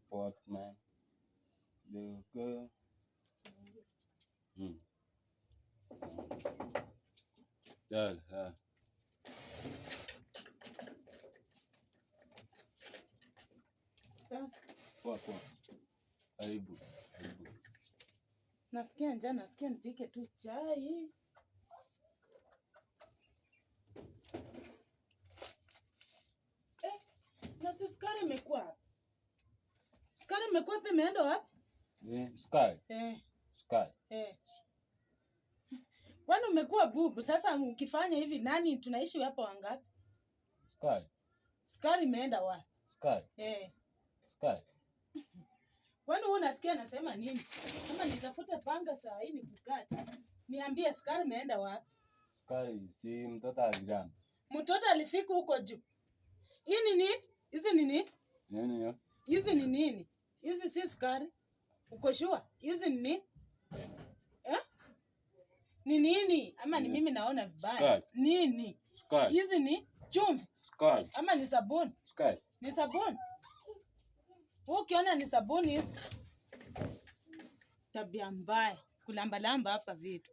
Portman. The girl. Dad, Sasa. Poa. Karibu. Nasikia njaa, nasikia nipike tu chai. Na sukari imekuwa wapi? Sukari imekuwa wapi, imeenda wapi? Sukari. Sukari. Kwani umekuwa bubu? Sasa ukifanya hivi nani tunaishi hapa wangapi? Sukari. Sukari imeenda wapi? Sukari. Sukari. Kwani wewe unasikia nasema nini? Kama nitafute panga saa hii nikukate. Niambie sukari imeenda wapi? Sukari si mtoto aliramba. Mtoto alifika huko juu. Hii ni nini? Hizi ni nini? Nini? Hizi ni nini? Hizi si sukari. Uko sure? Hizi ni nini? Ni nini? Ama ni mimi naona vibaya? Sukari. Nini? Sukari. Hizi ni chumvi. Sukari. Ama ni sabuni? Sukari. Ni sabuni. Wewe ukiona ni sabuni hizi. Tabia mbaya. Kulamba hapa vitu.